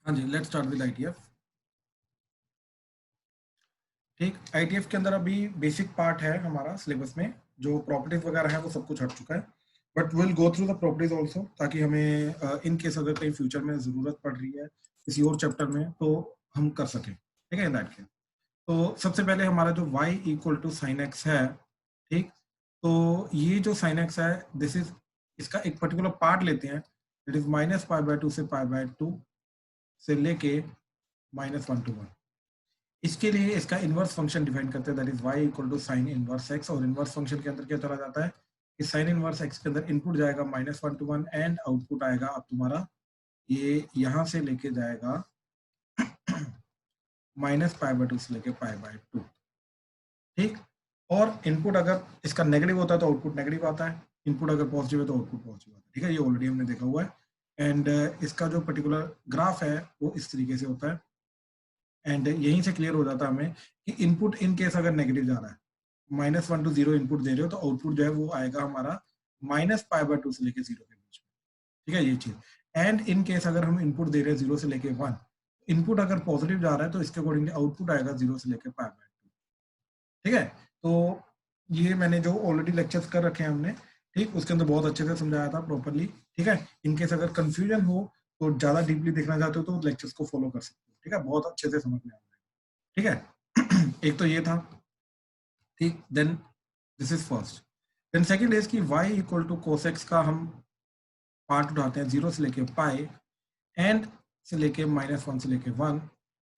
हाँ जी, let's start with ITF. ठीक, ITF के अंदर अभी बेसिक पार्ट है हमारा सिलेबस में, जो प्रॉपर्टीज वगैरह है वो सब कुछ हट चुका है, but will go through the properties also, ताकि हमें इन केस अगर कहीं फ्यूचर में जरूरत पड़ रही है किसी और चैप्टर में तो हम कर सकें। ठीक है, इन दैट केस तो सबसे पहले हमारा जो y equal to sine x है, ठीक, तो ये जो साइन एक्स है दिस इज, इसका एक पर्टिकुलर पार्ट लेते हैं, इट इज -π/2 से π/2 से लेके -1 to 1। इसके लिए इसका इनवर्स फंक्शन डिफाइन करते हैं, that is y equal to sine inverse x, और इनवर्स फंक्शन के अंदर क्या चला जाता है कि साइन इनवर्स x के अंदर इनपुट जाएगा -1 to 1 एंड आउटपुट आएगा अब तुम्हारा ये यहां से लेके जाएगा -π/2 से लेके π/2। ठीक, और इनपुट अगर इसका नेगेटिव होता है तो आउटपुट नेगेटिव आता है, इनपुट अगर पॉजिटिव है तो आउटपुट पॉजिटिव आता है। ठीक है, ये ऑलरेडी हमने देखा हुआ है। एंड इसका जो पर्टिकुलर ग्राफ है वो इस तरीके से होता है, एंड यहीं से क्लियर हो जाता है हमें कि इनपुट इन केस अगर नेगेटिव जा रहा है, -1 to 0 इनपुट दे रहे हो तो आउटपुट जो है वो आएगा हमारा -π/2 से लेके 0 के बीच में। ठीक है, ये चीज। एंड इन केस अगर हम इनपुट दे रहे हैं 0 से लेके 1, इनपुट अगर पॉजिटिव जा रहा है तो इसके अकॉर्डिंगली आउटपुट आएगा 0 से लेके π/2। ठीक है, तो ये मैंने जो ऑलरेडी लेक्चर्स कर रखे हैं हमने, ठीक, उसके अंदर बहुत अच्छे से समझाया था प्रॉपरली। ठीक है, इनकेस अगर कंफ्यूजन हो तो ज्यादा डीपली देखना चाहते हो तो लेक्चर्स को फॉलो कर सकते हो। ठीक है, बहुत अच्छे से समझ में आ रहा है। ठीक है एक तो ये था। ठीक, then this is first. Then second is कि y equal to cos x का हम पार्ट उठाते हैं 0 से लेके पाई एंड से लेके -1 से लेके 1।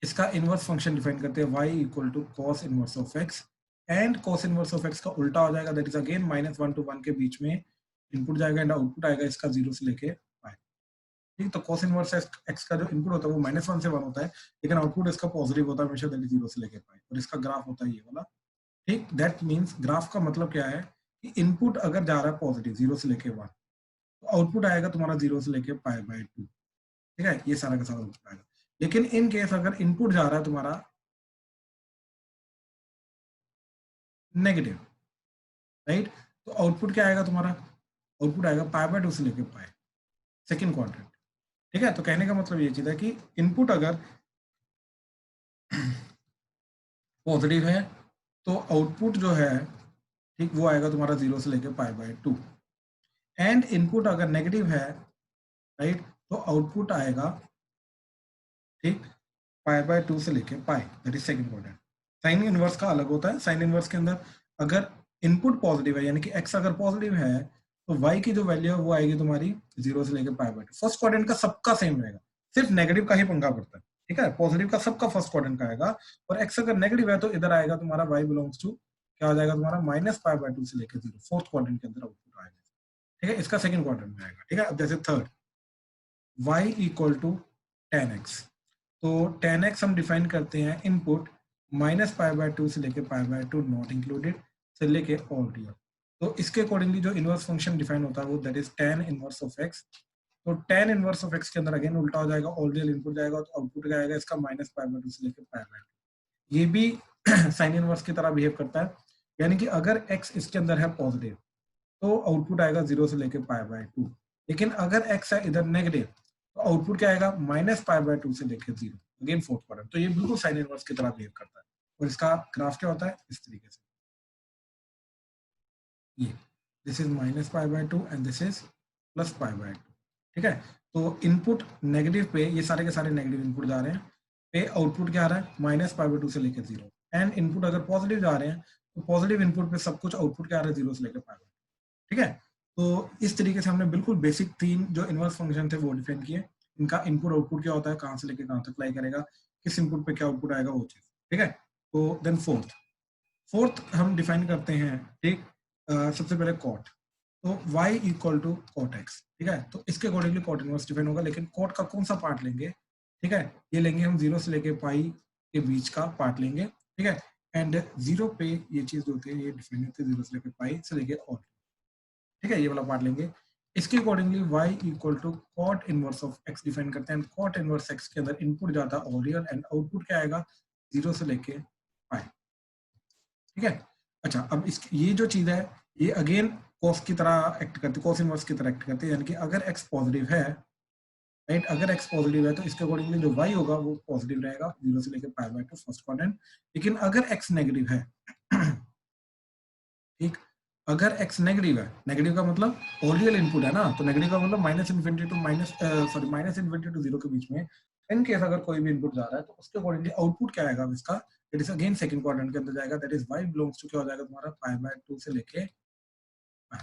इसका इनवर्स फंक्शन डिफाइन करते हैं y equal to cos inverse of x, and cos inverse of x का उल्टा हो जाएगा, दैट इज अगेन -1 to 1 के बीच में इनपुट जाएगा एंड आउटपुट आएगा इसका 0 से लेके पाई। ठीक, तो cos इनवर्स x का जो इनपुट होता है वो -1 से 1 होता है, लेकिन आउटपुट इसका पॉजिटिव होता है हमेशा, दैट इज 0 से लेके पाई, और इसका ग्राफ होता है ये वाला। ठीक, दैट मीन्स ग्राफ का मतलब क्या है कि इनपुट अगर जा रहा है पॉजिटिव 0 से लेके 1 तो आउटपुट आएगा तुम्हारा 0 से लेके π/2। ठीक है, ये सारा का सारा आउटपुट आएगा। लेकिन इन केस अगर इनपुट जा रहा है तुम्हारा नेगेटिव, राइट, तो आउटपुट क्या आएगा तुम्हारा, आउटपुट आएगा π/2 से लेके पाई, सेकंड क्वाड्रेंट। ठीक है, तो कहने का मतलब ये चीज है कि इनपुट अगर पॉजिटिव है तो आउटपुट जो है, ठीक, वो आएगा तुम्हारा 0 से लेके π/2, एंड इनपुट अगर नेगेटिव है, राइट, तो आउटपुट आएगा, ठीक, π/2 से लेके pi, that is second quadrant. Sine inverse का अलग होता है, साइन इनवर्स के अंदर अगर इनपुट पॉजिटिव है यानी कि x अगर पॉजिटिव है तो y की जो वैल्यू है वो आएगी तुम्हारी 0 से लेके π/2। फर्स्ट क्वाड्रेंट का सबका सेम रहेगा, सिर्फ नेगेटिव का ही पंगा पड़ता है। ठीक है, पॉजिटिव का सबका फर्स्ट क्वाड्रेंट का आएगा, और x अगर नेगेटिव है तो इधर आएगा तुम्हारा y बिलोंग्स टू, क्या हो जाएगा तुम्हारा -π/2 से लेके 0, फोर्थ क्वाड्रेंट के अंदर आउटपुट आएगा। ठीक है, इसका सेकंड क्वाड्रेंट में आएगा। ठीक है, अब जैसे third y equal to tan x, तो tan x हम डिफाइन करते हैं इनपुट -π/2 से लेके π/2 नॉट इंक्लूडेड से लेके ऑल रियल। तो इसके अकॉर्डिंगली जो इनवर्स फंक्शन डिफाइन होता है वो that is tan inverse of x। तो tan इनवर्स ऑफ x के अंदर अगेन उल्टा हो जाएगा, ऑल रियल इनपुट जाएगा तो आउटपुट क्या आएगा इसका -π/2 से लेके π/2। ये भी साइन इनवर्स की तरह बिहेव करता है, यानी कि अगर x इसके अंदर है पॉजिटिव तो आउटपुट आएगा 0 से लेके π/2, लेकिन अगर x है इधर नेगेटिव तो आउटपुट क्या आएगा -π/2 से लेके 0, अगेन फोर्थ क्वाड्रेंट। तो ये बिल्कुल साइन इनवर्स की तरह बिहेव करता है, और इसका ग्राफ क्या होता है इस तरीके से, ये this is -π/2 and this is +π/2। ठीक है, तो इनपुट नेगेटिव पे ये सारे के सारे नेगेटिव इनपुट जा रहे हैं, पे आउटपुट क्या आ रहा है -π/2 से लेके 0, एंड इनपुट अगर पॉजिटिव जा रहे हैं तो पॉजिटिव इनपुट पे सब कुछ आउटपुट क्या आ रहा है 0 से लेके π/2। ठीक है, तो इस तरीके से हमने बिल्कुल बेसिक तीन जो इनवर्स फंक्शन थे वो डिफाइन किए, इनका इनपुट आउटपुट क्या होता है, कहाँ से लेके कहाँ तक अप्लाई करेगा, किस इनपुट पे क्या आउटपुट आएगा, वो चीज। ठीक है, तो देन फोर्थ हम डिफाइन करते हैं, ठीक, सबसे पहले कॉट, तो y equal to cot x. ठीक है, तो इसके अकॉर्डिंगली कॉट इनवर्स डिफाइन होगा, लेकिन कॉट का कौन सा पार्ट लेंगे, ठीक है, ये लेंगे हम 0 से लेके पाई के बीच का पार्ट लेंगे। ठीक है, एंड 0 पे ये चीज होती है, ये डिफाइन होती है 0 से लेके पाई से लेके ऑल। ठीक है, ये वाला पार्ट लेंगे। इसके accordingly y equal to cot inverse of x define करते हैं, कॉट इनवर्स x के अंदर इनपुट जाता है और रियल, एंड आउटपुट क्या आएगा 0 से लेके पाई। ठीक है, अच्छा, अब इस ये जो चीज है ये अगेन कॉस की तरह एक्ट करती है, कॉस इनवर्स की तरह एक्ट करती है, यानी कि अगर x पॉजिटिव है राइट। अगर x पॉजिटिव है तो इसके अकॉर्डिंगली जो y होगा वो पॉजिटिव रहेगा 0 से लेकर π/2 फर्स्ट क्वाड्रेंट। लेकिन अगर x नेगेटिव है ठीक, अगर x नेगेटिव है, नेगेटिव का मतलब ऑडियल इनपुट है ना, तो नेगेटिव का मतलब -∞ टू -∞ टू 0 के बीच में इन केस अगर कोई भी इनपुट जा रहा है तो उसके अकॉर्डिंगली आउटपुट क्या आएगा इसका, it is again second quadrant के अंदर जाएगा, that is y belongs to क्या हो जाएगा तुम्हारा π/2 से लेके π,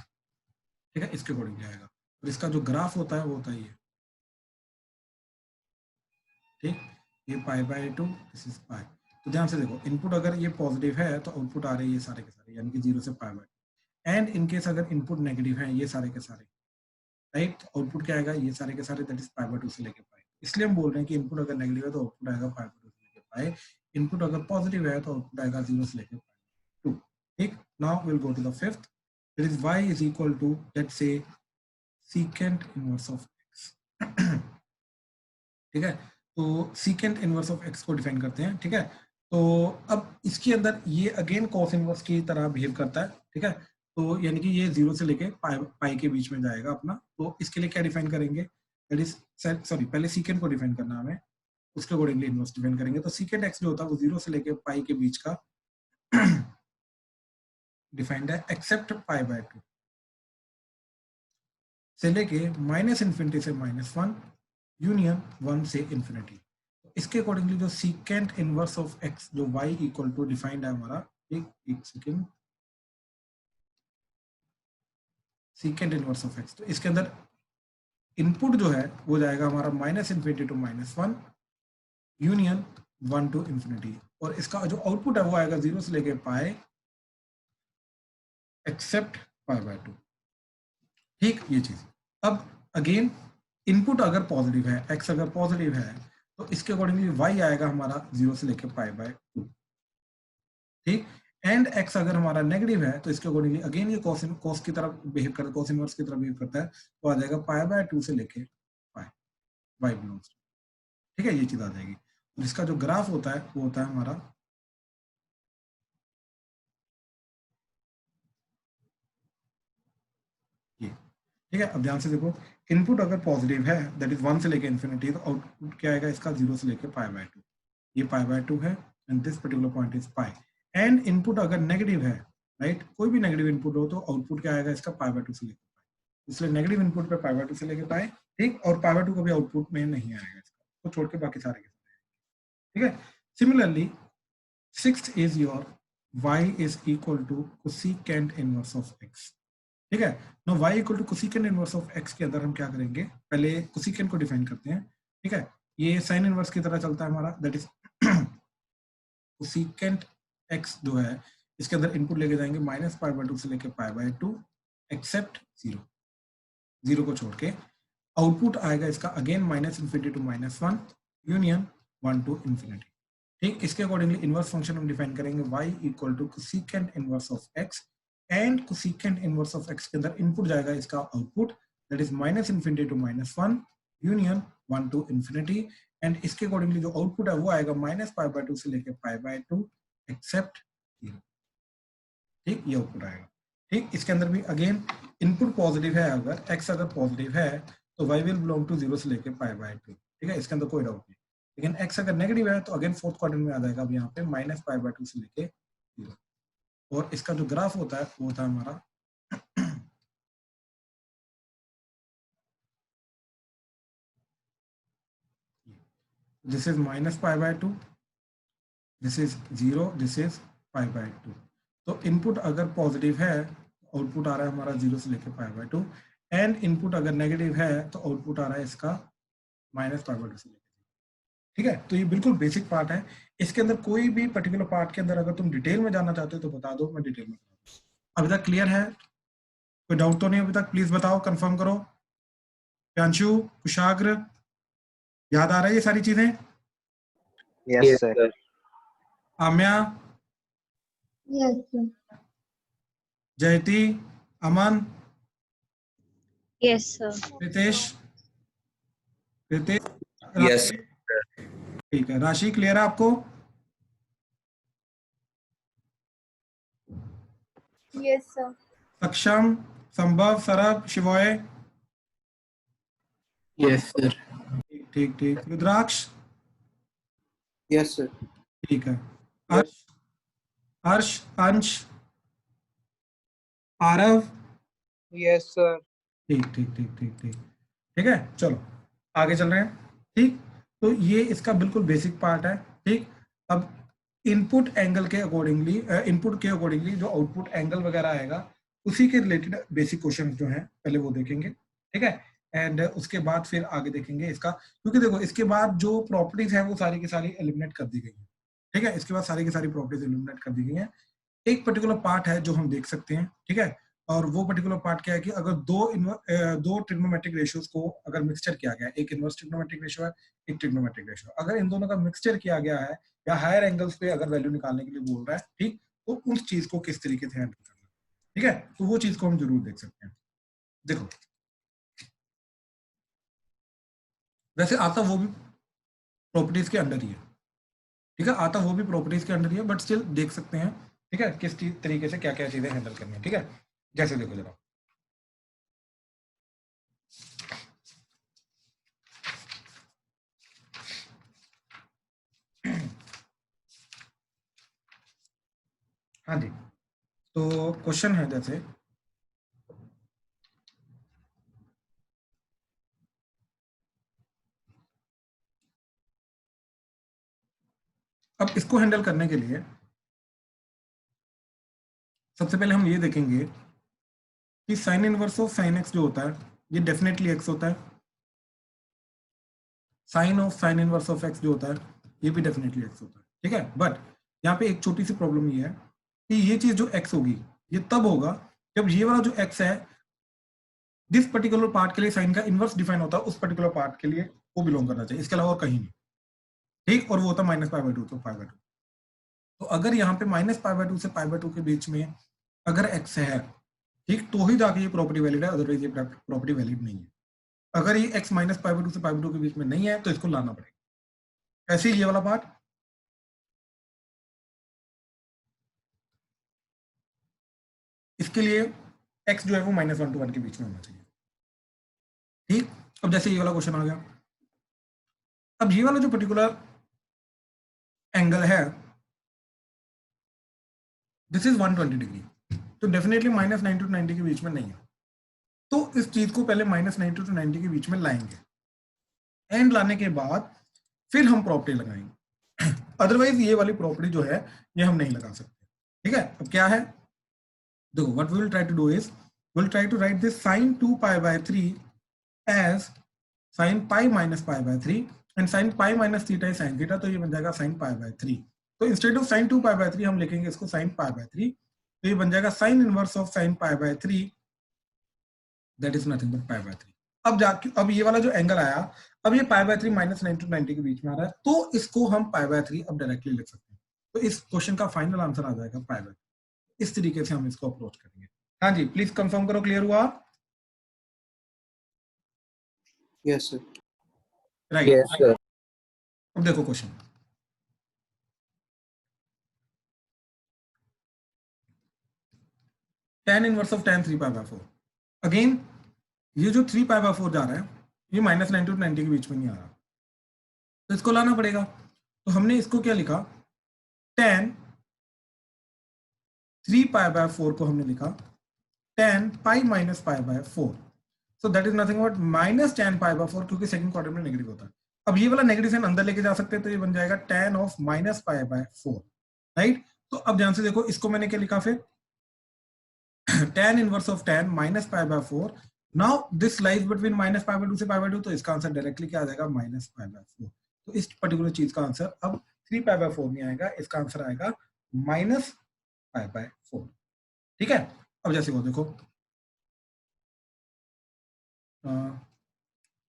ठीक है, इसके अकॉर्डिंगली आएगा। और इसका जो ग्राफ होता है वो होता है ये, ठीक, ये π/2 दिस इज π। तो ध्यान से देखो, इनपुट अगर ये पॉजिटिव है तो आउटपुट आ रहे हैं ये सारे के सारे, यानी कि 0 से π/2, एंड इन केस अगर इनपुट नेगेटिव है ये सारे के सारे, राइट, आउटपुट क्या आएगा ये सारे के सारे, दैट इज π/2 से लेके π। इसलिए हम बोल रहे हैं कि इनपुट अगर नेगेटिव है तो आउटपुट आएगा π/2 से लेके π, इनपुट अगर पॉजिटिव है तो आउटपुट आएगा 0 से लेके π2। ठीक, now will go to the fifth, that is y is equal to let's say secant inverse of x। ठीक है, तो secant इनवर्स ऑफ x को डिफाइन करते हैं। ठीक है, तो अब इसके अंदर ये अगेन cos इनवर्स की तरह बिहेव करता है। ठीक है, तो यानी कि ये 0 से लेके पाई के बीच में जाएगा अपना। तो इसके लिए क्या डिफाइन करेंगे, दैट इज सॉरी, पहले secant को डिफाइन करना हमें, उसके अकॉर्डिंगली इनवर्स डिफाइन करेंगे। तो secant x जो होता है वो 0 से लेके पाई के बीच का डिफाइंड है एक्सेप्ट π/2 से लेके -∞ से -1 यूनियन 1 से इन्फिनिटी। इसके अकॉर्डिंगली जो secant इनवर्स ऑफ x जो y इक्वल टू डिफाइंड है हमारा, एक second, secant inverse of x, तो इसके अंदर इनपुट जो है वो जाएगा हमारा -∞ टू -1 यूनियन 1 टू इन्फिनिटी, और इसका जो आउटपुट है वो आएगा 0 से लेके पाई एक्सेप्ट π/2। ठीक, ये चीज। अब अगेन इनपुट अगर पॉजिटिव है, x अगर पॉजिटिव है तो इसके अकॉर्डिंगली y आएगा हमारा 0 से लेके π/2। ठीक, एंड x अगर हमारा नेगेटिव है तो इसके अकॉर्डिंगली अगेन ये cos की तरफ बिहेव करता है, cos इनवर्स की तरफ बिहेव करता है, तो आ जाएगा π/2 से लेके π, y बिलोंग्स टू। ठीक है, ये चीज आ जाएगी। और इसका जो ग्राफ होता है वो होता है हमारा ये। ठीक है, अब ध्यान से देखो, इनपुट अगर पॉजिटिव है दैट इज 1 से लेके इन्फिनिटी, तो आउटपुट क्या आएगा इसका 0 से लेके π/2, ये π/2 है, and this particular point is π। And input अगर नेगेटिव है, राइट, कोई भी नेगेटिव इनपुट हो तो आउटपुट क्या आएगा इसका π/2 से लेके π, इसलिए नेगेटिव इनपुट पे π/2 से लेके π। ठीक, और π/2 कभी आउटपुट में नहीं आएगा इसका, तो छोड़ के बाकी सारे के सारे। ठीक है, similarly sixth is your y is equal to cosecant inverse of x। ठीक है, no y equal to cosecant inverse of x के अंदर हम क्या करेंगे, पहले कोसिकेंट को डिफाइन करते हैं। ठीक है, ये साइन इनवर्स की तरह चलता है हमारा, दैट इज कोसिकेंट x जो है इसके अंदर इनपुट लेके जाएंगे -π/2 से लेके π/2 एक्सेप्ट 0, 0 को छोड़ के, आउटपुट आएगा इसका again -∞ to -1 union 1 to infinity. ठीक, इसके अकॉर्डिंगली इनवर्स फंक्शन हम डिफाइन करेंगे y equal to cosecant inverse of x, and cosecant inverse of x के अंदर इनपुट जाएगा इसका output, that is -∞ to -1 union 1 to infinity, and इसके अकॉर्डिंगली जो आउटपुट है वो आएगा -π/2 से लेके π/2 एक्सेप्ट 0। ठीक, ये आउटपुट आएगा। ठीक, इसके अंदर भी अगेन इनपुट पॉजिटिव है, अगर x अगर पॉजिटिव है तो y विल बिलोंग टू 0 से लेके π/2। ठीक है, इसके अंदर कोई डाउट नहीं। लेकिन x अगर नेगेटिव है तो अगेन फोर्थ क्वाड्रेंट में आ जाएगा अब यहाँ पे -π/2 से लेके 0, और इसका जो ग्राफ होता है वो होता है हमारा this is -π/2, this is 0, this is π/2। तो इनपुट अगर पॉजिटिव है तो आउटपुट आ रहा है हमारा 0 से लेके π/2, एंड इनपुट अगर नेगेटिव है तो आउटपुट आ रहा है इसका -π/2 से लेके। ठीक है, तो ये बिल्कुल बेसिक पार्ट है। इसके अंदर कोई भी पर्टिकुलर पार्ट के अंदर अगर तुम डिटेल में जानना चाहते हो तो बता दो, मैं डिटेल में बता दूं। अभी तक क्लियर है, कोई डाउट तो नहीं अभी तक, प्लीज बताओ, कंफर्म करो। प्यांशु, कुशाग्र, याद आ रहा है ये सारी चीजें? Yes sir. Aamya, yes sir. Jayati, Aman, yes sir. Ritesh, yes ठीक है, राशि क्लियर है आपको? Yes sir. सक्षम, संभव, सरब, शिवोय, यस सर। ठीक ठीक। रुद्राक्ष Yes, sir. ठीक है। Yes. अर्श, अर्श, अंश, आरव Yes, sir. ठीक ठीक ठीक ठीक ठीक। ठीक है, चलो आगे चल रहे हैं। ठीक, तो ये इसका बिल्कुल बेसिक पार्ट है। ठीक, अब इनपुट एंगल के अकॉर्डिंगली, इनपुट के अकॉर्डिंगली जो आउटपुट एंगल वगैरह आएगा उसी के रिलेटेड बेसिक क्वेश्चन जो हैं पहले वो देखेंगे। ठीक है, एंड उसके बाद फिर आगे देखेंगे इसका, क्योंकि देखो इसके बाद जो प्रॉपर्टीज है वो सारी की सारी एलिमिनेट कर दी गई है। ठीक है, इसके बाद सारी की सारी प्रॉपर्टीज एलिमिनेट कर दी गई है। एक पर्टिकुलर पार्ट है जो हम देख सकते हैं। ठीक है, और वो पर्टिकुलर पार्ट क्या है कि अगर दो ट्रिग्नोमेट्रिक रेशियोज को अगर मिक्सचर किया गया है, एक इनवर्स ट्रिग्नोमेट्रिक रेशियो है, एक ट्रिग्नोमेट्रिक रेशियो, अगर इन दोनों का मिक्सचर किया गया है या हायर एंगल्स पे अगर वैल्यू निकालने के लिए बोल रहा है, ठीक, तो उस चीज को किस तरीके से हैंडल करना है। ठीक है, तो वो चीज को हम जरूर देख सकते हैं। देखो वैसे आता वो भी प्रॉपर्टीज के अंडर ही है। ठीक है, आता वो भी प्रॉपर्टीज के अंडर ही है, बट स्टिल देख सकते हैं। ठीक है, किस तरीके से क्या क्या चीजें हैंडल करनी है। ठीक है, जैसे देखो जरा, हाँ जी, तो क्वेश्चन है जैसे, अब इसको हैंडल करने के लिए सबसे पहले हम ये देखेंगे कि sine inverse of sine x जो होता है ये डेफिनेटली एक्स होता है। Sine of sine inverse of x जो होता है ये भी डेफिनेटली एक्स होता है। ठीक है, बट यहाँ पे एक छोटी सी प्रॉब्लम ये है कि ये चीज जो एक्स होगी ये तब होगा जब ये वाला जो एक्स है जिस पर्टिकुलर पार्ट के लिए साइन का इनवर्स डिफाइन होता है उस पर्टिकुलर पार्ट के लिए वो बिलोंग करना चाहिए, इसके अलावा और कहीं नहीं। ठीक, और वो होता है -π/2 तो π/2। तो अगर यहाँ पे -π/2 से π/2 के बीच में अगर एक्स है, ठीक, तो ही जाके ये प्रॉपर्टी वैलिड है, अदरवाइज ये प्रॉपर्टी वैलिड नहीं है। अगर ये x -π/2 से π/2 के बीच में नहीं है तो इसको लाना पड़ेगा। ऐसे ही ये वाला पार्ट, इसके लिए x जो है वो -1 to 1 के बीच में होना चाहिए। ठीक, अब जैसे ये वाला क्वेश्चन आ गया, अब ये वाला जो पर्टिकुलर एंगल है दिस इज 120 डिग्री, तो डेफिनेटली -90 to 90 के बीच में नहीं है। तो इस चीज को पहले -90 to 90 के बीच में लाएंगे, एंड लाने के बाद फिर हम प्रॉपर्टी लगाएंगे। अदरवाइज ये वाली प्रॉपर्टी जो है ये हम नहीं लगा सकते। ठीक है, अब क्या है, देखो what we will try to do is we will try to write this sin 2π/3 as sin pi minus π/3 and sin pi minus theta is sin theta, तो ये बन जाएगा sin pi/3। तो इंस्टेड ऑफ sin 2π/3 हम लिखेंगे इसको sin pi/3, तो ये बन जाएगा sin inverse of sin pi/3 that is nothing but pi/3। अब जाके अब ये वाला जो एंगल आया, अब ये π/3 -90 to 90 के बीच में आ रहा है, तो इसको हम π/3 अब डायरेक्टली लिख सकते हैं। तो इस क्वेश्चन का फाइनल आंसर आ जाएगा π/3। इस तरीके से हम इसको अप्रोच करेंगे। हाँ जी, प्लीज कंफर्म करो, क्लियर हुआ? Yes, sir. Right, Yes, sir. अब देखो question, tan inverse of tan 3π/4। Again ये जो 3π/4 जा रहा है ये -90 to 90 के बीच में नहीं आ रहा, तो इसको लाना पड़ेगा। तो हमने इसको क्या लिखा, tan 3π/4 को हमने लिखा tan pi minus π/4, so that is nothing but -tan π/4, क्योंकि सेकंड क्वाड्रेंट में नेगेटिव होता है। अब ये वाला नेगेटिव साइन अंदर लेके जा सकते हैं, तो ये बन जाएगा tan ऑफ -π/4। राइट, तो अब ध्यान से देखो, इसको मैंने क्या लिखा फिर tan inverse of tan -π/4। Now this lies between -π/2 से π/2, तो इसका आंसर डायरेक्टली क्या आ जाएगा -π/4। तो इस पर्टिकुलर चीज का आंसर अब 3π/4 नहीं आएगा, इसका आंसर आएगा -π/4। ठीक है, अब जैसे वो देखो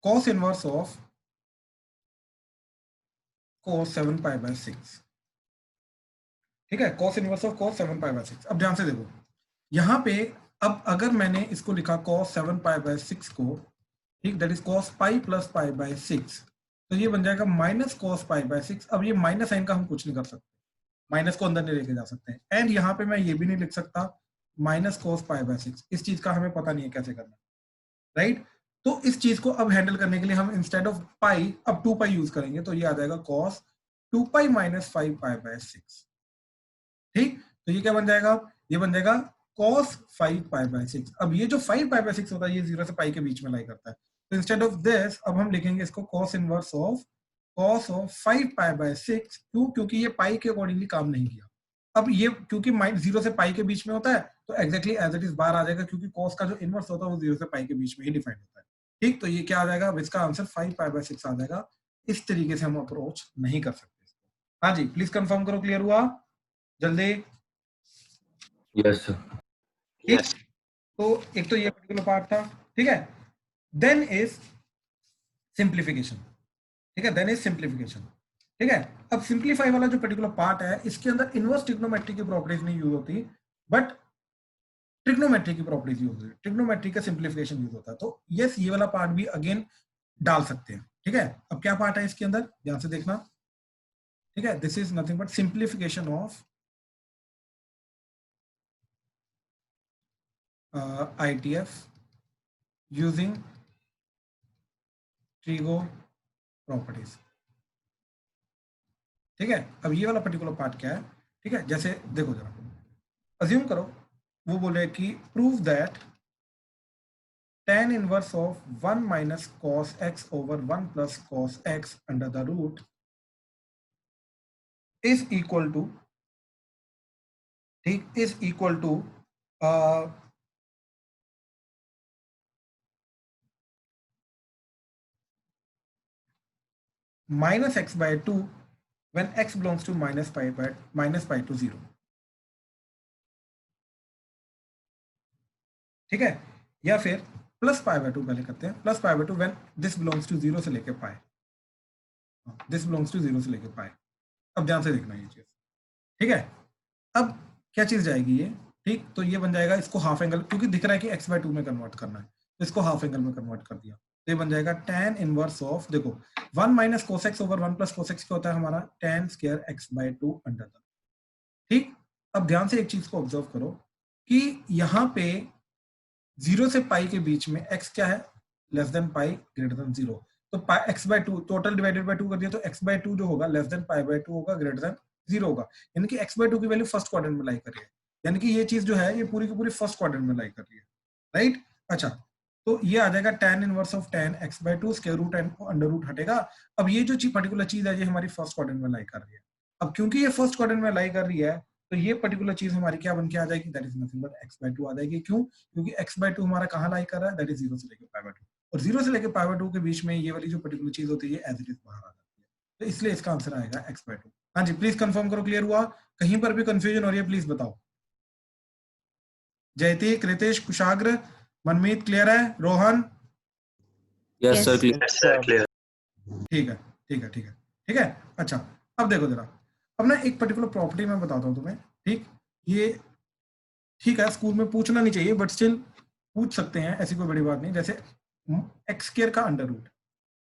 cos इनवर्स ऑफ cos 7π/6। ठीक है, cos इनवर्स ऑफ cos 7π/6। अब ध्यान से देखो यहाँ पे, अब अगर मैंने इसको लिखा cos 7π/6 को, ठीक, that is cos pi plus π/6, तो ये बन जाएगा -cos π/6। अब ये माइनस साइन का हम कुछ नहीं कर सकते, माइनस को अंदर नहीं लेके जा सकते, एंड यहाँ पे मैं ये भी नहीं लिख सकता -cos π/6, इस चीज का हमें पता नहीं है कैसे करना। राइट, तो इस चीज को अब हैंडल करने के लिए हम इंस्टेड ऑफ पाई अब 2 पाई यूज करेंगे, तो ये आ जाएगा cos 2 pi minus 5 pi by 6। ठीक, तो ये क्या बन जाएगा, ये बन जाएगा cos 5 पाई बाय 6। अब ये जो 5 पाई बाय 6 होता है ये 0 से पाई के बीच में लाई करता है, तो इंस्टेड ऑफ दिस अब हम लिखेंगे इसको cos inverse of cos of 5 pi by 6। क्यों, क्योंकि ये पाई के अकॉर्डिंगली काम नहीं किया। अब ये क्योंकि 0 से पाई के बीच में होता है तो एग्जैक्टली एज इट इज बाहर आ जाएगा, क्योंकि cos का जो इनवर्स होता है वो 0 से पाई के बीच में ही डिफाइंड होता है। ठीक, तो ये क्या आ जाएगा, अब इसका आंसर 5 पाई बाय 6 आ जाएगा। इस तरीके से हम अप्रोच नहीं कर सकते इसको। हाँ जी, प्लीज कंफर्म करो, क्लियर हुआ जल्दी? Yes sir. ठीक, तो एक तो ये पर्टिकुलर पार्ट था। ठीक है, देन इज सिंप्लीफिकेशन। ठीक है, देन इज सिंप्लीफिकेशन। ठीक है, अब सिंप्लीफाई वाला जो पर्टिकुलर पार्ट है इसके अंदर इनवर्स ट्रिग्नोमेट्री की प्रॉपर्टीज नहीं यूज होती, बट ट्रिग्नोमेट्री की प्रॉपर्टीज यूज होती है, ट्रिग्नोमेट्री का सिंप्लीफिकेशन यूज होता है। तो यस, ये वाला पार्ट भी अगेन डाल सकते हैं। ठीक है, अब क्या पार्ट है इसके अंदर, ध्यान से देखना। ठीक है, this is nothing but simplification of ITF using trigo properties. ठीक है, अब ये वाला पर्टिकुलर पार्ट क्या है, ठीक है, जैसे देखो जरा, अज्यूम करो वो बोले कि prove that tan inverse of 1 minus cos x over 1 plus cos x under the root is equal to, ठीक, is equal to minus x by 2 when x belongs to minus pi to 0। ठीक है, या फिर plus pi by 2 पहले करते हैं, plus pi by 2 when this belongs to 0 से लेके पाई, दिस बिलोंग्स टू 0 से लेके पाई। अब ध्यान से देखना ये चीज। ठीक है, अब क्या चीज जाएगी ये, ठीक, तो ये बन जाएगा, इसको हाफ एंगल, क्योंकि दिख रहा है कि x बाय 2 में कन्वर्ट करना है तो इसको हाफ एंगल में कन्वर्ट कर दिया, तो ये बन जाएगा tan इनवर्स ऑफ, देखो 1 minus cos x over 1 plus cos x क्या होता है हमारा tan square x by 2 under the. ठीक, अब ध्यान से एक चीज को ऑब्जर्व करो कि यहाँ पे 0 से पाई के बीच में x क्या है, less than pi greater than 0, तो x by 2 total divided by 2 कर दिया, तो x बाय 2 जो होगा लेस देन पाई बाय 2 होगा, ग्रेटर देन 0 होगा, यानी कि x बाय 2 की वैल्यू फर्स्ट क्वाड्रेंट में लाई कर रही है, यानी कि ये चीज जो है ये पूरी की पूरी फर्स्ट क्वाड्रेंट में लाई कर रही है, राइट। अच्छा, तो ये आ जाएगा tan inverse of tan x by 2 square root and under root हटेगा। अब ये जो पर्टिकुलर चीज है ये हमारी फर्स्ट क्वाड्रेंट में लाई कर रही है। अब क्योंकि ये फर्स्ट क्वाड्रेंट में लाई कर रही है तो ये पर्टिकुलर चीज हमारी क्या बन के आ जाएगी, that is nothing but x by 2 आ जाएगी। क्यों, क्योंकि x बाय 2 हमारा कहाँ लाई कर रहा है, दैट इज 0 से लेकर पाई बाय 2, और 0 से लेकर पाई बाय 2 के बीच में ये वाली जो पर्टिकुलर चीज होती है एज इट इज बाहर आ जाती है, तो इसलिए इसका आंसर आएगा x बाय 2। हाँ जी, प्लीज कंफर्म करो, क्लियर हुआ? कहीं पर भी कंफ्यूजन हो रही है प्लीज बताओ। जयती, कृतेश, कुशाग्र, मनमीत क्लियर है? रोहन? Yes sir, clear. ठीक है, ठीक है, ठीक है, ठीक है। अच्छा, अब देखो जरा, अब ना एक पर्टिकुलर प्रॉपर्टी मैं बताता हूँ तुम्हें। ठीक, ये ठीक है स्कूल में पूछना नहीं चाहिए बट स्टिल पूछ सकते हैं, ऐसी कोई बड़ी बात नहीं। जैसे एक्स स्क्वायर का under root,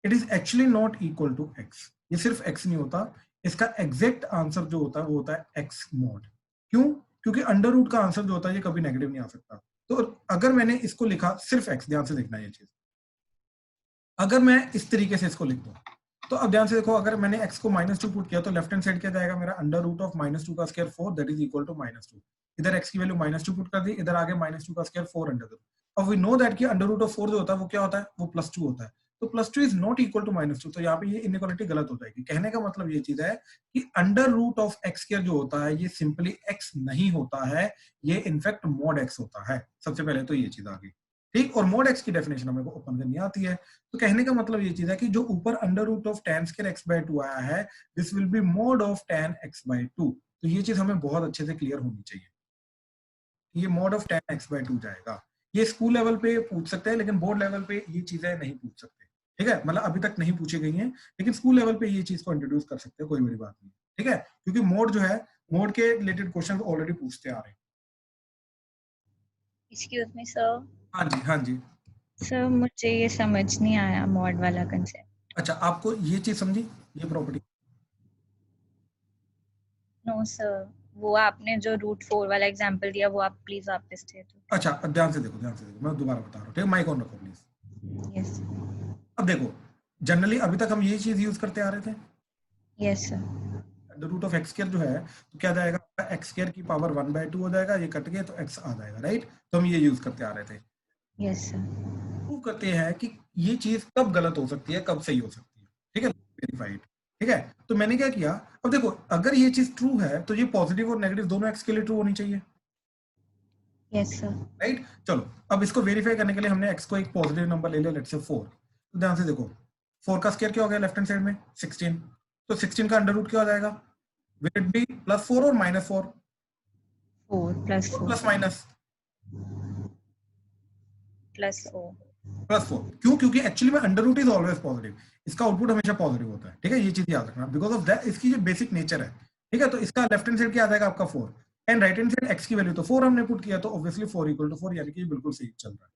it is actually not equal to x. ये सिर्फ एक्स नहीं होता, इसका एग्जैक्ट आंसर जो होता है वो होता है एक्स मॉड। क्यों, क्योंकि अंडर रूट का आंसर जो होता है ये कभी नेगेटिव नहीं आ सकता। तो अगर मैंने इसको लिखा सिर्फ एक्स, ध्यान से देखना ये चीज, अगर मैं इस तरीके से इसको लिख दूं तो अब ध्यान से देखो, अगर मैंने x को -2 पुट किया तो लेफ्ट हैंड साइड क्या जाएगा मेरा, अंडर रूट ऑफ -2 का square 4 that is equal to -2। इधर x की वैल्यू -2 पुट कर दी, इधर आगे -2 का स्क्वायर 4 अंडर रूट। अब वी नो दैट कि अंडर रूट ऑफ 4 जो होता है वो क्या होता है, वो +2 होता है, तो +2 इज नॉट इक्वल टू -2, तो यहाँ पे ये इनइक्वालिटी गलत हो जाएगी। कहने का मतलब ये चीज है कि under root of x square जो होता है ये सिंपली x नहीं होता है, ये इनफैक्ट mod x होता है। सबसे पहले तो ये चीज आ गई, ठीक। और mod x की डेफिनेशन हमें को ओपन करनी आती है, तो कहने का मतलब ये चीज है कि जो ऊपर under root of tan square x by 2 आया है, this will be mod of tan x by 2। तो ये चीज हमें बहुत अच्छे से क्लियर होनी चाहिए, ये mod of tan x by 2 जाएगा। ये स्कूल लेवल पे पूछ सकते हैं लेकिन बोर्ड लेवल पे ये चीजें नहीं पूछ सकते, ठीक है, मतलब अभी तक नहीं पूछी गई हैं, लेकिन स्कूल लेवल पे ये चीज को इंट्रोड्यूस कर सकते हैं, कोई बड़ी बात नहीं, ठीक है, क्योंकि मोड जो है, मोड के रिलेटेड क्वेश्चन ऑलरेडी पूछते आ रहे हैं। Excuse me sir. हाँ जी, हाँ जी सर मुझे ये समझ नहीं आया मॉड वाला कंसेप्ट। अच्छा, आपको ये चीज समझी, ये प्रॉपर्टी? नो सर, वो आपने जो √4 वाला एग्जांपल दिया वो आप प्लीज वापस दे दो। अच्छा, अब ध्यान से देखो, ध्यान से देखो, मैं दोबारा बता रहा हूँ, ठीक है, माइक ऑन रखो प्लीज। Yes. अब देखो जनरली अभी तक हम यही चीज यूज करते आ रहे थे, Yes, sir. Under root of x square जो है तो क्या जाएगा, एक्स स्क्वायर की पावर 1/2 हो जाएगा, ये कट गया तो एक्स आ जाएगा, राइट। तो हम ये यूज करते आ रहे थे। Yes, sir. प्रूव करते हैं कि ये चीज कब गलत हो सकती है, कब सही हो सकती है, ठीक है, वेरीफाइड। ठीक है, तो मैंने क्या किया, अब देखो अगर ये चीज ट्रू है तो ये पॉजिटिव और नेगेटिव दोनों एक्स के लिए ट्रू होनी चाहिए, Yes, sir. राइट। चलो अब इसको वेरीफाई करने के लिए हमने एक्स को एक पॉजिटिव नंबर ले लिया, लेट्स से 4। तो ध्यान से देखो 4 का स्क्वायर क्या हो गया लेफ्ट हैंड साइड में 16, तो 16 का अंडर रूट क्या हो जाएगा, विल इट बी +4 और -4, 4 plus 4 प्लस माइनस plus 4. +4। क्यों, क्योंकि एक्चुअली में under root is always positive, इसका आउटपुट हमेशा पॉजिटिव होता है, ठीक है, ये चीज याद रखना, बिकॉज ऑफ दैट इसकी जो बेसिक नेचर है, ठीक है। तो इसका लेफ्ट हैंड साइड क्या आ जाएगा आपका 4 and right hand side x की वैल्यू तो 4 हमने पुट किया, तो ऑब्वियसली 4 = 4, यानी कि बिल्कुल सही चल रहा है,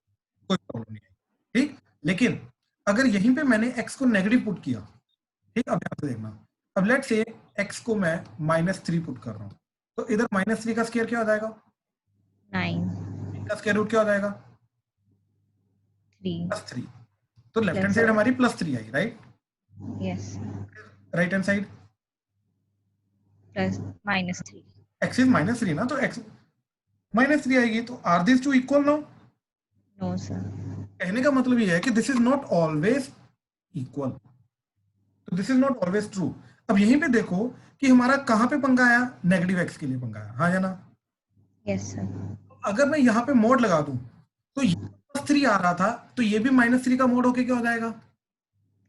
कोई प्रॉब्लम नहीं है, ठीक। लेकिन अगर यहीं पे मैंने x को नेगेटिव पुट किया, ठीक, अब ध्यान से देखना, अब लेट्स से x को मैं -3 पुट कर रहा हूं, तो इधर -3 का स्क्वायर क्या हो जाएगा, 9. का स्क्वायर रूट क्या हो जाएगा 3. +3, तो लेफ्ट हैंड साइड हमारी +3 आई, right. Yes. Right hand side Plus -3. x is -3 ना, तो x -3 आएगी, तो are this two equal now. No, sir. कहने का मतलब ये है कि this is not always equal, तो this is not always true. अब यहीं पे देखो कि हमारा कहां पे पंगा आया, नेगेटिव x के लिए पंगा आया, हाँ या ना। Yes, sir. अगर मैं यहाँ पे मोड लगा दूं तो ये +3 आ रहा था, तो ये भी -3 का मोड होके क्या हो जाएगा,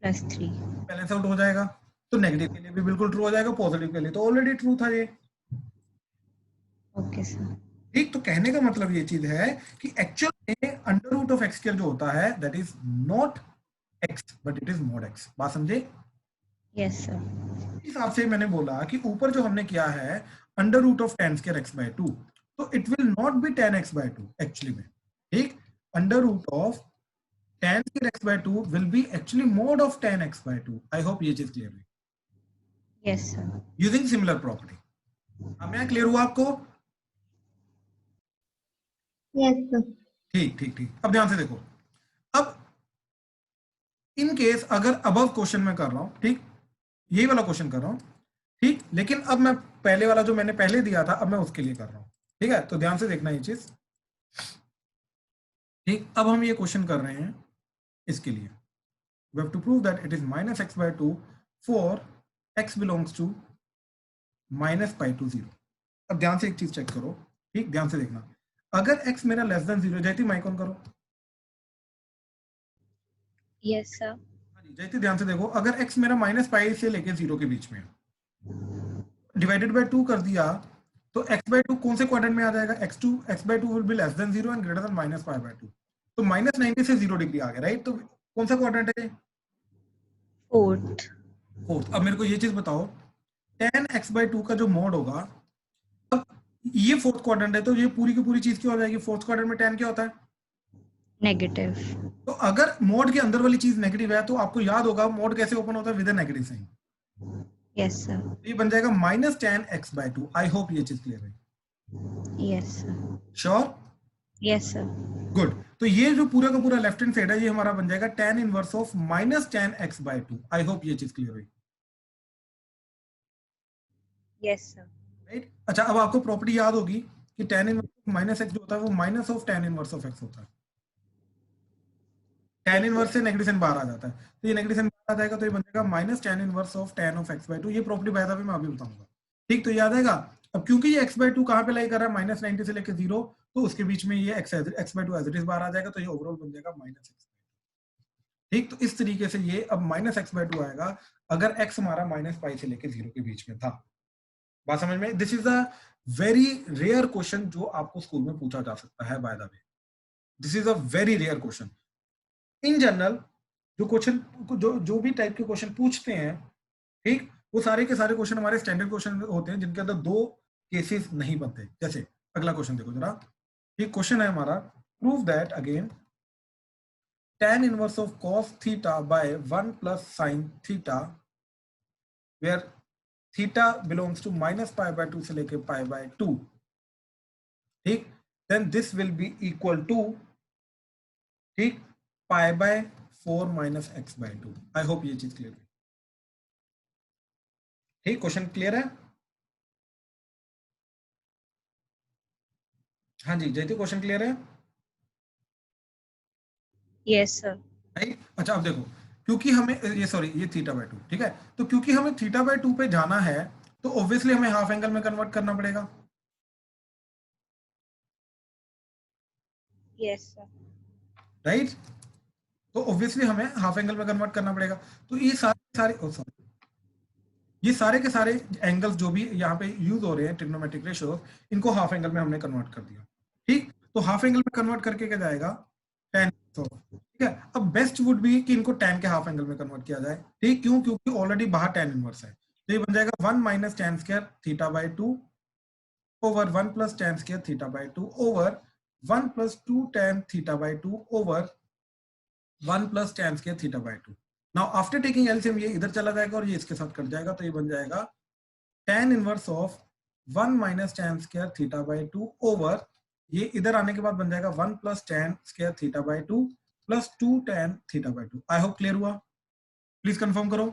+3. बैलेंस आउट हो जाएगा, तो नेगेटिव के लिए भी बिल्कुल ट्रू हो जाएगा, पॉजिटिव के लिए तो ऑलरेडी ट्रू था ये, Okay, sir. ठीक। तो कहने का मतलब ये चीज है कि एक्चुअल में अंडर रूट ऑफ एक्स जो होता है that is not x but it is mod x, बात समझे। Yes, sir. इस हिसाब से मैंने बोला कि ऊपर जो हमने किया है under root of tan square x/2, तो it will not be tan x/2 actually में, ठीक। Under root of tan square x/2 will be actually mod of tan x/2। I hope ये चीज क्लियर हुई, Yes, sir. Using similar property. अब मैं clear हुआ आपको, Yes, sir. ठीक ठीक ठीक। अब ध्यान से देखो, अब इन केस अगर अबव क्वेश्चन में कर रहा हूं, ठीक, यही वाला क्वेश्चन कर रहा हूं, ठीक, लेकिन अब मैं पहले वाला जो मैंने पहले दिया था अब मैं उसके लिए कर रहा हूं, ठीक है। तो ध्यान से देखना ये चीज, ठीक। अब हम ये क्वेश्चन कर रहे हैं इसके लिए, we have to prove that it is -x/2 for x belongs to -π to 0। अब ध्यान से एक चीज चेक करो, ठीक, ध्यान से देखना, अगर x मेरा <0 जयती माइक ऑन करो, Yes, sir. जयती ध्यान से देखो, अगर x मेरा -π से लेके 0 के बीच में डिवाइडेड बाय 2 कर दिया, तो x/2 कौन से क्वाड्रेंट में आ जाएगा, x/2 will be <0 and greater than -π/2, तो -90 से 0 डिग्री आ गया, राइट। तो कौन सा क्वाड्रेंट है, 4th. फोर्थ। अब मेरे को ये चीज बताओ, tan x/2 का जो मोड होगा, अब ये फोर्थ क्वाड्रेंट है, तो ये पूरी की पूरी चीज क्या हो जाएगी, फोर्थ क्वाड्रेंट में tan क्या होता है, Negative. तो अगर मोड के अंदर वाली चीज नेगेटिव है तो आपको याद होगा मोड कैसे ओपन होता है, with a negative sign, Yes, sir. ये बन जाएगा -tan x/2। आई होप ये चीज क्लियर है, Yes, sir. Sure, Yes, sir. Good. तो ये जो पूरा का पूरा लेफ्ट हैंड साइड है ये हमारा बन जाएगा tan inverse of -tan x/2। I hope ये चीज क्लियर हुई, Yes, sir. राइट। अच्छा, अब आपको प्रॉपर्टी याद होगी कि tan इनवर्स -x जो होता है वो minus of tan inverse of x होता है, tan इनवर्स से नेगेटिव साइन बाहर आ जाता है, तो ये नेगेटिव साइन बाहर आ जाएगा, तो ये बन जाएगा -tan inverse of tan of x/2। ये प्रॉपर्टी बाय द वे मैं अभी बताऊंगा, ठीक। तो याद आएगा, अब क्योंकि ये x/2 कहां पे लाई कर रहा है, -90 से लेके 0, तो उसके बीच में ये x/2 एज इट इज बाहर आ जाएगा, तो ये ओवरऑल बन जाएगा -x, ठीक। तो इस तरीके से ये अब -x/2 आएगा अगर x हमारा -π से लेके 0 के बीच में था, बात समझ में। This is a very rare question जो आपको स्कूल में पूछा जा सकता है, by the way this is a very rare question. In general जो क्वेश्चन जो भी टाइप के क्वेश्चन पूछते हैं, ठीक, वो सारे के सारे क्वेश्चन हमारे स्टैंडर्ड क्वेश्चन होते हैं जिनके अंदर 2 केसेस नहीं बनते। जैसे अगला क्वेश्चन देखो जरा, ये क्वेश्चन है हमारा, prove that again tan inverse of cos theta by 1 plus sin theta where theta belongs to -π/2 से लेके π/2, ठीक, then this will be equal to, ठीक, pi by 4 minus x by 2। I hope ये चीज क्लियर है। ठीक, क्वेश्चन क्लियर है? हाँ जी जयती, क्वेश्चन क्लियर है? Yes sir. राइट, अच्छा अब देखो, क्योंकि हमें ये सॉरी ये थीटा बाय 2, ठीक है, तो क्योंकि हमें थीटा बाय 2 पे जाना है तो ऑब्वियसली हमें हाफ एंगल में कन्वर्ट करना पड़ेगा। Yes sir. राइट, तो ऑब्वियसली हमें हाफ एंगल में कन्वर्ट करना पड़ेगा। तो ये सारे सारे सॉरी ये सारे के सारे एंगल्स जो भी यहाँ पे यूज हो रहे हैं ट्रिग्नोमेट्रिक रेशियो, इनको हाफ एंगल में हमने कन्वर्ट कर दिया। ठीक, तो हाफ एंगल में कन्वर्ट करके क्या जाएगा, tan। ठीक है, अब बेस्ट वुड बी कि इनको tan के हाफ एंगल में कन्वर्ट किया जाए। ठीक, क्यों? क्योंकि ऑलरेडी बाहर tan इनवर्स है, तो ये बन जाएगा 1 minus tan square theta by 2 over 1 plus tan square theta by 2 over 1 plus 2 tan theta by 2 over 1 plus tan square theta by 2। Now after taking LCM ये इधर चला जाएगा और ये इसके साथ कट जाएगा, तो ये बन जाएगा tan inverse of 1 minus tan square theta by 2 over, ये इधर आने के बाद बन जाएगा 1 plus tan square theta by 2 plus 2 tan theta by 2। I hope clear हुआ? प्लीज कंफर्म करो।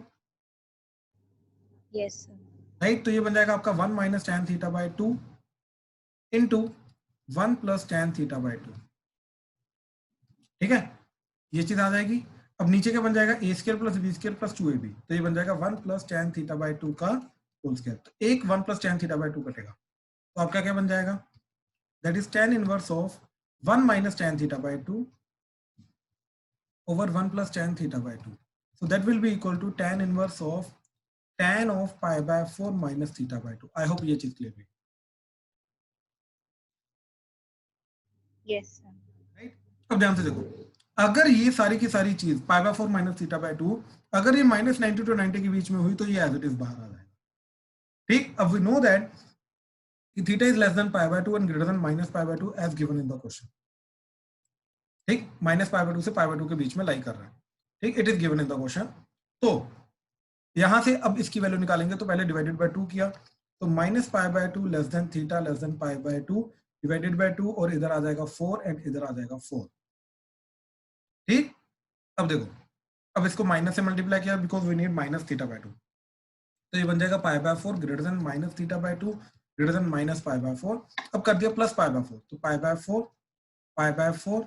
Yes sir. राइट, तो ये बन जाएगा आपका 1 minus tan theta by 2 into 1 plus tan theta by 2। ठीक है, ये चीज आ जाएगी। अब नीचे क्या बन जाएगा, a square plus b square plus 2ab, तो ये बन जाएगा 1 प्लस tan थीटा बाय 2 का होल स्क्वायर। तो एक 1 प्लस tan थीटा बाय 2 कटेगा, तो आपका क्या बन जाएगा, that is tan inverse of 1 minus tan theta by 2 over 1 plus tan theta by 2. So that will be equal to tan inverse of tan of pi by 4 minus theta by 2. I hope ये चीज clear है। Yes sir. Right, अब ध्यान से देखो, अगर ये सारी की सारी चीज पाई बाय 4 माइनस थीटा बाय 2 अगर ये माइनस 90 टू 90 के बीच में हुई तो ये एज इट इज बाहर आ जाएगा। ठीक, अब we know that theta is less than pi by 2 and greater than minus pi by 2 as given in the question. ठीक, माइनस पाई बाय 2 से पाई बाय 2 के बीच में लाई कर रहा है। ठीक, it is given in the question. तो यहां से अब इसकी वैल्यू निकालेंगे, तो पहले डिवाइडेड बाय 2 किया, तो minus pi by 2 less than theta less than pi by 2 divided by 2, और इधर आ जाएगा 4 एंड इधर आ जाएगा 4। ठीक, अब देखो, अब इसको माइनस से मल्टीप्लाई किया because we need minus theta by 2, तो ये बन जाएगा pi by 4 greater than minus theta by 2 greater than minus pi by 4। अब कर दिया प्लस पाई बाय 4, तो pi by 4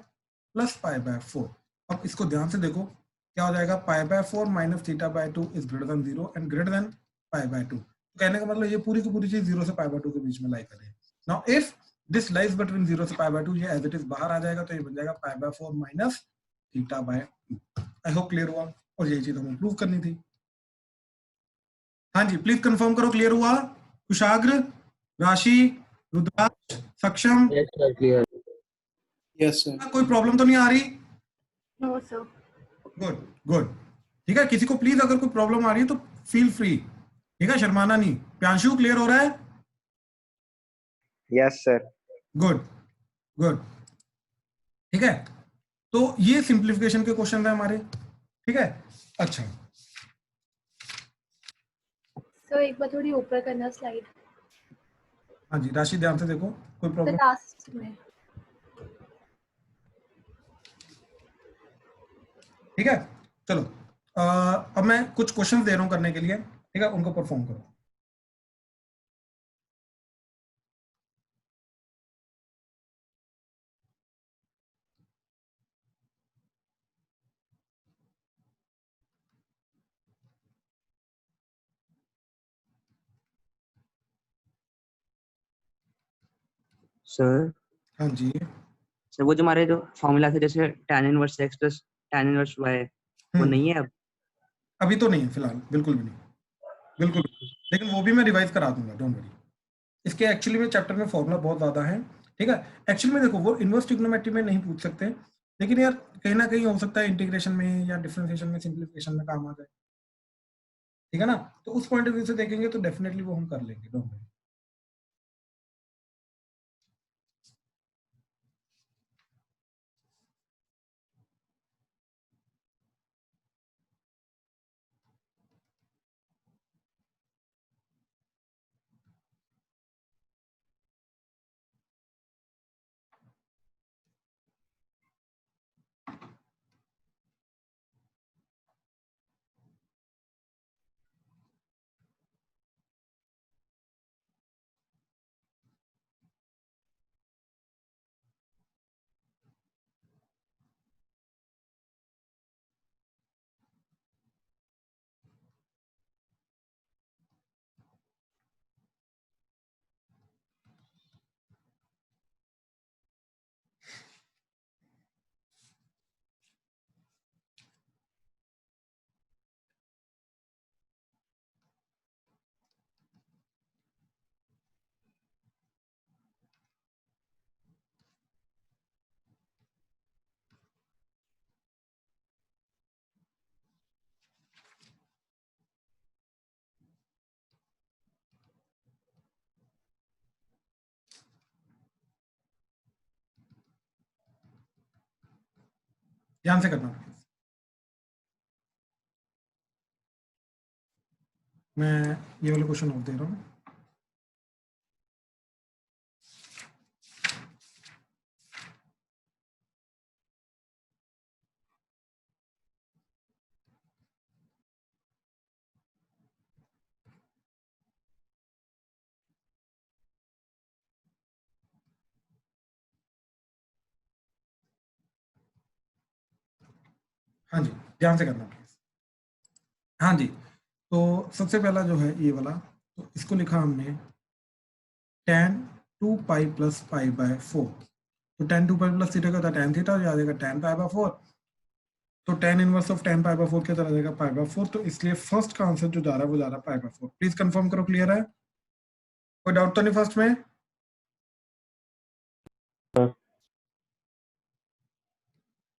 plus pi by 4। अब इसको ध्यान से देखो, क्या हो जाएगा, pi by 4 minus theta by 2 is greater than 0 and greater than pi by 2। तो कहने का मतलब ये पूरी की पूरी चीज 0 से पाई बाय 2 के बीच में लाई करे। Now if this lies between 0 से पाई बाय 2, ये एज इट इज बाहर आ जाएगा, तो ये बन जाएगा pi by 4 minus theta by 2। I hope clear हुआ, और यही चीज हमें प्रूव करनी थी। हाँ जी, प्लीज कंफर्म करो क्लियर हुआ। कुशाग्र, राशि, रुद्राक्ष, सक्षम, Yes, sir, clear. Yes, sir. कोई प्रॉब्लम तो नहीं आ रही? No, sir. Good good. ठीक है, किसी को प्लीज अगर कोई प्रॉब्लम आ रही है तो फील फ्री, ठीक है, शर्माना नहीं। प्यांशु क्लियर हो रहा है? Yes, sir. Good good. ठीक है, तो ये सिंप्लीफिकेशन के क्वेश्चन है हमारे। ठीक है, अच्छा सर एक बार थोड़ी ऊपर करना स्लाइड, हाँ जी राशि ध्यान से देखो, कोई तो प्रॉब्लम? लास्ट में। ठीक है, चलो अब मैं कुछ क्वेश्चन दे रहा हूं करने के लिए, ठीक है, उनको परफॉर्म करो। सर हाँ जी, सर वो जो हमारे जो फॉर्मूला थे जैसे tan inverse x plus tan inverse y वो नहीं है अब? अभी तो नहीं है फिलहाल, बिल्कुल भी नहीं, बिल्कुल भी नहीं। लेकिन वो भी मैं रिवाइज करा दूंगा, डोंट वरी। इसके एक्चुअली में चैप्टर में फॉर्मूला बहुत ज्यादा है। ठीक है, एक्चुअली में देखो वो इनवर्स ट्रिग्नोमेट्री में नहीं पूछ सकते, लेकिन यार कहीं ना कहीं हो सकता है इंटीग्रेशन में या डिफरेंशिएशन में सिंप्लीफिकेशन में काम आ जाए। ठीक है ना, तो उस पॉइंट ऑफ व्यू से देखेंगे तो डेफिनेटली वो हम कर लेंगे, डोंट वरी। ध्यान से करना प्लीज। मैं ये वाले क्वेश्चन और दे रहा हूँ। हाँ जी, ध्यान से करना प्लीज। हाँ जी, तो सबसे पहला जो है ये वाला, तो इसको लिखा हमने tan 2 pi plus pi by 4। तो tan 2 पाई प्लस थीटा का होता है tan थीटा, हो जाएगा tan पाई बाय 4। तो tan inverse of tan pi by 4 क्या चला जाएगा पाई बाय 4। तो इसलिए फर्स्ट का आंसर जो जा रहा है वो जा रहा है पाई बाय 4। प्लीज कंफर्म करो, क्लियर है? कोई डाउट तो नहीं फर्स्ट में?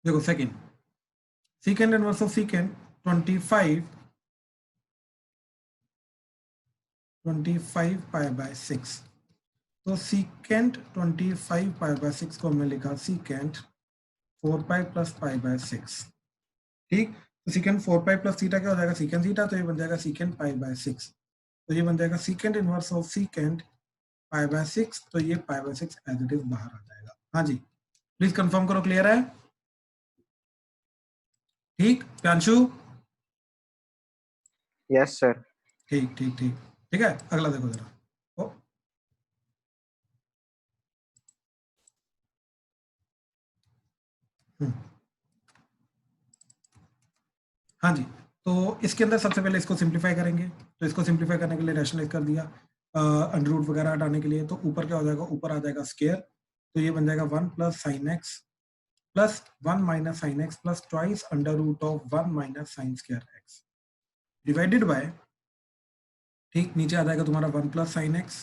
देखो second, secant inverse of secant 25 pi by 6। तो secant 25 पाई बाय 6 को हमने लिखा secant 4 pi plus pi by 6। ठीक, तो secant 4 पाई प्लस थीटा क्या हो जाएगा secant थीटा, तो ये बन जाएगा secant पाई बाय 6। तो ये बन जाएगा secant inverse of secant pi by 6। तो ये pi by 6 as it is बाहर आ जाएगा। हाँ जी, प्लीज कंफर्म करो, क्लियर है? ठीक प्यांशु? Yes sir. ठीक ठीक ठीक ठीक है, अगला देखो जरा। ओ, हाँ जी, तो इसके अंदर सबसे पहले इसको सिंप्लीफाई करेंगे। तो इसको सिंप्लीफाई करने के लिए रैशनलाइज कर दिया, अंडर रूट वगैरह हटाने के लिए। तो ऊपर क्या हो जाएगा, ऊपर आ जाएगा स्क्वायर। तो ये बन जाएगा 1 plus sine x plus 1 minus sine x plus twice under root of 1 minus sine square x divided by, ठीक, नीचे आ जाएगा तुम्हारा 1 plus sine x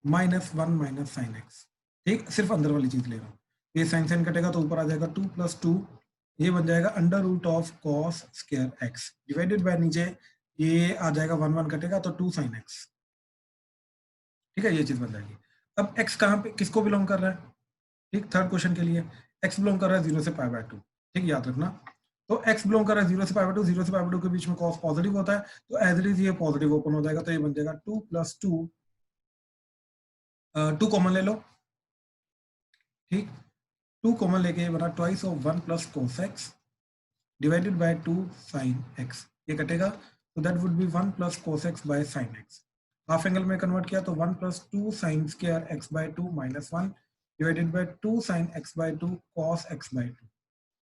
minus 1 minus sine x. ठीक, सिर्फ अंदर वाली चीज ले रहा हूँ। ये साइन साइन कटेगा तो ऊपर आ जाएगा 2 प्लस 2, ये बन जाएगा under root of cos square x divided by, नीचे ये आ जाएगा 1 1 कटेगा तो 2 साइन एक्स। ठीक है, ये चीज बन जाएगी। अब x कहाँ पे किसको बिलोंग कर रहा है? ठीक, थर्ड क्वेश्चन के लिए x बिलोंग कर रहा है 0 से पाई बाय 2। ठीक, याद रखना। तो x बिलोंग कर रहा है 0 से पाई बाय 2, 0 से पाई बाय 2 के बीच में cos पॉजिटिव होता है, तो एज इट इज ये पॉजिटिव ओपन हो जाएगा। तो ये बन जाएगा 2 प्लस 2, 2 कॉमन ले लो। ठीक, 2 कॉमन लेके बना twice of 1 plus cos x divided by 2 sine x. ये कटेगा तो that would be 1 plus cos x by sine x. Half angle में कन्वर्ट किया तो 1 plus 2 sine square x by 2 minus 1 divided by 2 sine x by 2 cos x by 2।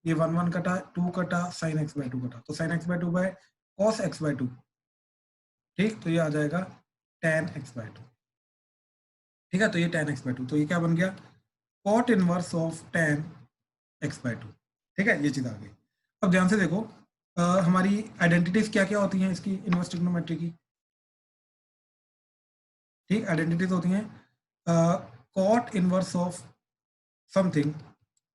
ये 1 1 कटा, 2 कटा, sign x by 2 कटा, तो sine x by 2 by cos x by 2। ठीक, तो ये आ जाएगा tan x बाय 2। ठीक है, तो ये tan x बाय 2, तो ये क्या बन गया cot inverse of tan x by 2। ठीक है, ये चीज आ गई। अब ध्यान से देखो, हमारी आइडेंटिटीज क्या क्या होती हैं इसकी इनवर्स ट्रिग्नोमेट्री की। ठीक, आइडेंटिटीज होती हैं cot inverse of something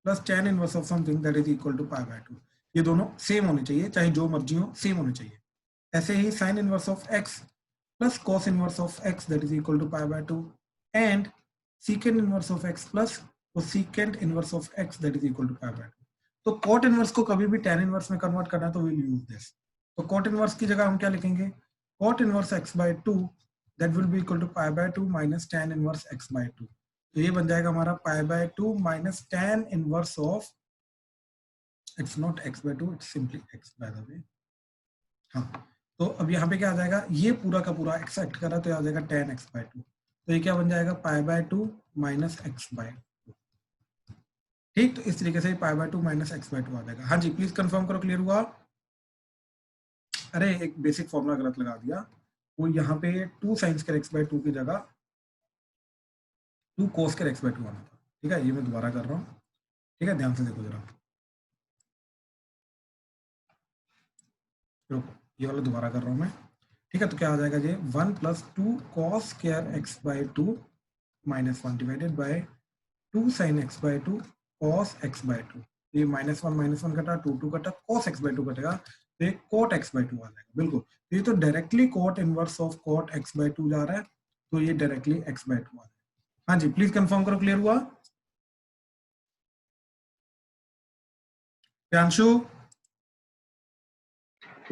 plus tan inverse of something that is equal to pi by 2। ये दोनों सेम होने चाहिए, चाहे जो मर्जी हो सेम होने चाहिए। ऐसे ही sine inverse of x plus cos inverse of x that is equal to pi by 2 and secant inverse of x plus secant inverse of x that is equal to pi by 2। तो cot inverse को कभी भी tan inverse में convert करना है तो will use this. तो cot inverse की जगह हम क्या लिखेंगे, cot inverse x by 2 that will be equal to pi by 2 minus tan inverse x by 2। तो ये बन जाएगा हमारा pi by 2 minus tan inverse of, it's not x by 2, it's simply x by the way. हाँ, तो अब यहाँ पे क्या आ जाएगा, ये पूरा का पूरा x एक्ट कर रहा है तो आ जाएगा tan x बाय 2। तो ये क्या बन जाएगा pi by 2 minus x by 2। ठीक, तो इस तरीके से pi by 2 minus x by 2 आ जाएगा। हाँ जी, प्लीज कंफर्म करो, क्लियर हुआ? अरे एक बेसिक फॉर्मूला गलत लगा दिया, वो यहाँ पे 2 साइन स्क्वायर x बाय 2 की जगह 2 cos स्क्वायर x बाय 2 आना था। ठीक है, ये मैं दोबारा कर रहा हूँ। ठीक है, ध्यान से देखो जरा, रुको, ये वाला दोबारा कर रहा हूँ मैं। ठीक है, तो क्या आ जाएगा ये 1 plus 2 cos square x by 2 minus 1 divided by 2 sine x by 2 cos x by 2। ये माइनस 1 कटा, 2 2 कटा, cos x बाय 2 कटेगा, तो ये cot x बाय 2 आ जाएगा। बिल्कुल, तो ये तो directly cot inverse of cot x by 2 जा रहा है, तो ये डायरेक्टली x बाय 2 आ जाएगा। हाँ जी, प्लीज कंफर्म करो, क्लियर हुआ? Priyanshu,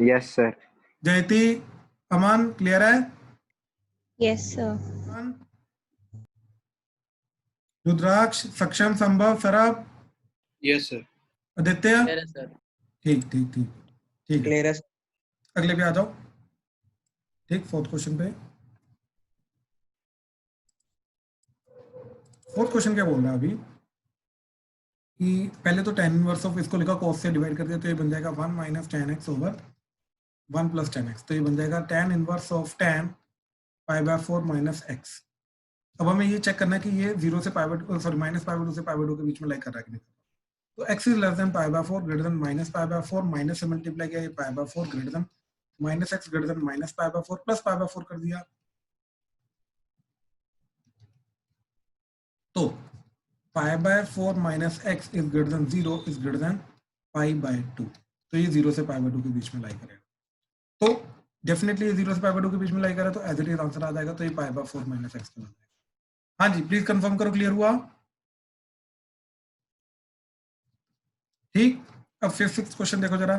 yes sir. जयती, अमन, क्लियर है? Yes, sir. अमन, रुद्राक्ष, सक्षम, संभव, सरब, Yes, sir. आदित्य, Clear है सर। ठीक ठीक ठीक ठीक है। क्लियर है अगले पे आ जाओ। ठीक, फोर्थ क्वेश्चन पे। फोर्थ क्वेश्चन क्या बोल रहा है अभी कि पहले तो tan इनवर्स ऑफ इसको लिखा cos से डिवाइड कर दिया तो ये बन जाएगा 1 minus tan x over 1 plus tan x, तो ये बन जाएगा tan inverse of tan pi by 4 minus x। अब हमें ये चेक करना है कि ये 0 से pi bye sorry minus pi by 2 से पाई बाय 2 के बीच में लाइक कर रहा है कि नहीं। तो x is less than pi by 4 greater than minus pi by 4, minus से मल्टीप्लाई किया, ये pi by 4 greater than minus x greater than minus pi by 4 plus pi by 4 कर दिया। तो pi by 4 minus x is greater than 0 is greater than pi by 2, तो ये 0 से pi by 2 के बीच में लाई करेगा। तो डेफिनेटली ये 0 से पाई बाय 2 के बीच में लाई करेगा, तो एज इट इज आंसर आ जाएगा। तो ये पाई बाय 4 माइनस x बन जाएगा। हाँ जी, प्लीज कंफर्म करो, क्लियर हुआ? ठीक, अब फिर सिक्स्थ क्वेश्चन देखो जरा।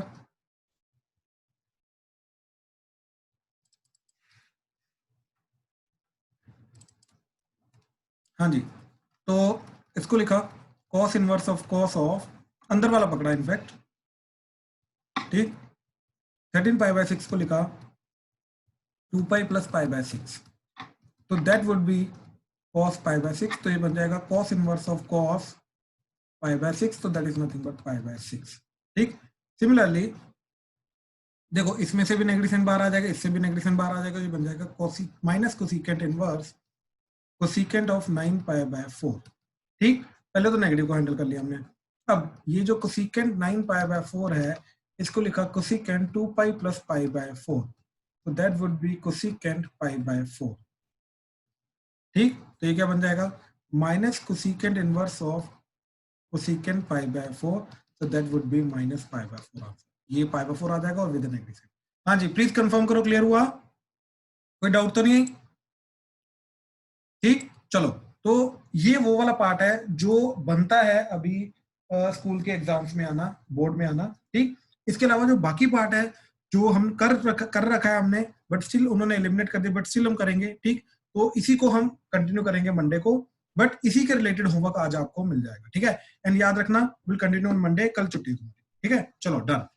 हाँ जी, तो इसको लिखा cos inverse of cos of, अंदर वाला पकड़ा इनफैक्ट, ठीक, 13 पाई बाय 6 को लिखा 2 पाई प्लस पाई बाय 6, तो that would B cos pi by 6, तो ये बन जाएगा cos inverse of cos pi by 6, तो that is nothing but pi by 6। ठीक, सिमिलरली देखो इसमें से भी नेगेटिव साइन बाहर आ जाएगा, इससे भी नेगेटिव साइन बाहर आ जाएगा, ये बन जाएगा minus cosecant inverse cosecant of 9 pi by 4। ठीक, पहले तो नेगेटिव को हैंडल कर लिया हमने। अब ये जो कोसिकेंट 9 पाई बाय 4 है, इसको लिखा cosecant 2 pi plus pi by 4, तो that would B cosecant pi by 4। ठीक, तो ये क्या बन जाएगा, minus cosecant inverse of cosecant pi by 4, तो that would B minus pi by 4 answer. ये पाई बाय 4 आ जाएगा और विद नेगेटिव साइन। हाँ जी, प्लीज कंफर्म करो, क्लियर हुआ? कोई डाउट तो नहीं? ठीक, चलो, तो ये वो वाला पार्ट है जो बनता है अभी स्कूल के एग्जाम्स में आना, बोर्ड में आना। ठीक, इसके अलावा जो बाकी पार्ट है जो हम कर रखा है हमने, बट स्टिल उन्होंने एलिमिनेट कर दिया, बट स्टिल हम करेंगे। ठीक, तो इसी को हम कंटिन्यू करेंगे मंडे को, बट इसी के रिलेटेड होमवर्क आज आपको मिल जाएगा। ठीक है, एंड याद रखना, विल कंटिन्यू ऑन मंडे, कल छुट्टी। ठीक है, चलो डन।